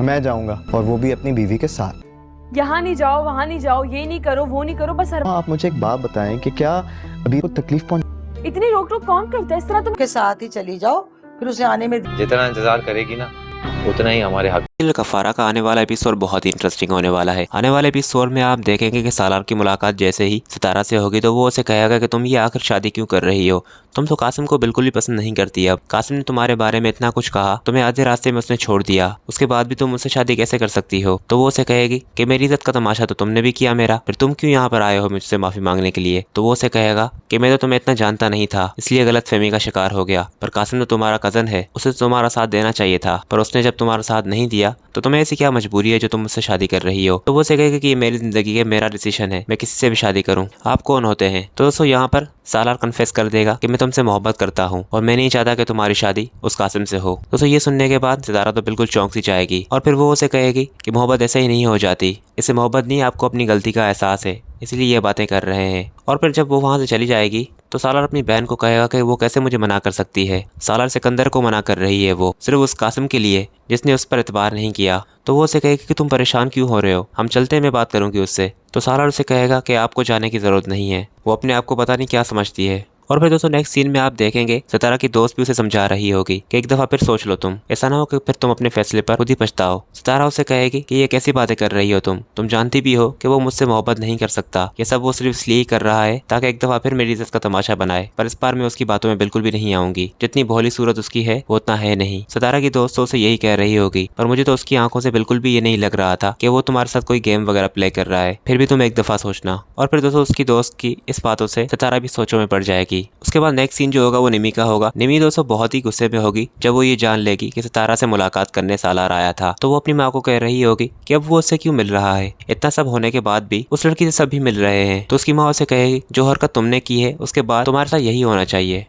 मैं जाऊंगा और वो भी अपनी बीवी के साथ। यहाँ नहीं जाओ, वहाँ नहीं जाओ, ये नहीं करो, वो नहीं करो, बस हर आप मुझे एक बात बताएं कि क्या अभी को तकलीफ पहुंच। इतनी रोक टोक कौन करता है? इस तरह तुम के साथ ही चली जाओ, फिर उसे आने में जितना इंतजार करेगी ना उतना ही हमारे हक। कफारा का आने वाला एपिसोड बहुत ही इंटरेस्टिंग होने वाला है। आने वाले एपिसोड में आप देखेंगे कि सालार की मुलाकात जैसे ही सितारा से होगी तो वो उसे कहेगा कि तुम ये आखिर शादी क्यों कर रही हो, तुम तो कासिम को बिल्कुल भी पसंद नहीं करती। अब कासिम ने तुम्हारे बारे में इतना कुछ कहा, तुम्हें आधे रास्ते में उसने छोड़ दिया, उसके बाद भी तुम मुझसे शादी कैसे कर सकती हो। तो वो उसे कहेगी कि मेरी इज्जत का तमाशा तो तुमने भी किया मेरा, फिर तुम क्यों यहाँ पर आए हो मुझसे माफी मांगने के लिए। तो वो उसे कहेगा कि मैं तो तुम्हें इतना जानता नहीं था, इसलिए गलतफहमी का शिकार हो गया, पर कासिम तो तुम्हारा कजन है, उसे तुम्हारा साथ देना चाहिए था, पर उसने जब तुम्हारा साथ नहीं दिया तो तुम्हें ऐसी क्या मजबूरी है जो तुम मुझसे शादी कर रही हो। तो वो उसे कहेगा कि ये मेरी जिंदगी है, मेरा डिसीजन है, मैं किसी से भी शादी करूं, आप कौन होते हैं। तो दोस्तों यहाँ पर सालार कन्फेस कर देगा कि मैं तुमसे मोहब्बत करता हूँ और मैं नहीं चाहता कि तुम्हारी शादी उस कासिम से हो। दोस्तों ये सुनने के बाद सितारा तो बिल्कुल चौंक सी जाएगी और फिर वो उसे कहेगी कि मोहब्बत ऐसे ही नहीं हो जाती, इसे मोहब्बत नहीं, आपको अपनी गलती का एहसास है, इसलिए ये बातें कर रहे हैं। और फिर जब वो वहाँ से चली जाएगी तो सालार अपनी बहन को कहेगा कि वो कैसे मुझे मना कर सकती है। सालार सिकंदर को मना कर रही है वो सिर्फ उस कासिम के लिए जिसने उस पर एतबार नहीं किया। तो वो उसे कहेगी कि तुम परेशान क्यों हो रहे हो, हम चलते हैं, मैं बात करूंगी उससे। तो सालार उसे कहेगा कि आपको जाने की ज़रूरत नहीं है, वो अपने आप को पता नहीं क्या समझती है। और फिर दोस्तों नेक्स्ट सीन में आप देखेंगे सितारा की दोस्त भी उसे समझा रही होगी कि एक दफ़ा फिर सोच लो, तुम ऐसा ना हो कि फिर तुम अपने फैसले पर खुद ही पछताओ। सितारा उसे कहेगी कि ये कैसी बातें कर रही हो तुम जानती भी हो कि वो मुझसे मोहब्बत नहीं कर सकता, ये सब वो सिर्फ इसलिए ही कर रहा है ताकि एक दफ़ा फिर मेरी इज्जत का तमाशा बनाए, पर इस बार मैं उसकी बातों में बिल्कुल भी नहीं आऊंगी, जितनी भोली सूरत उसकी है वो उतना है नहीं। सितारा की दोस्त तो उसे यही कह रही होगी, पर मुझे तो उसकी आंखों से बिल्कुल भी ये नहीं लग रहा था कि वो तुम्हारे साथ कोई गेम वगैरह प्ले कर रहा है, फिर भी तुम एक दफ़ा सोचना। और फिर दोस्तों उसकी दोस्त की इस बातों से सितारा भी सोचों में पड़ जाएगी। उसके बाद नेक्स्ट सीन जो होगा वो निमी का होगा। निमी दोस्तों बहुत ही गुस्से में होगी जब वो ये जान लेगी कि सितारा से मुलाकात करने सालार आया था। तो वो अपनी माँ को कह रही होगी कि अब वो उससे क्यों मिल रहा है, इतना सब होने के बाद भी उस लड़की से सब भी मिल रहे हैं। तो उसकी माँ उसे कहेगी जो हरकत तुमने की है उसके बाद तुम्हारे साथ यही होना चाहिए।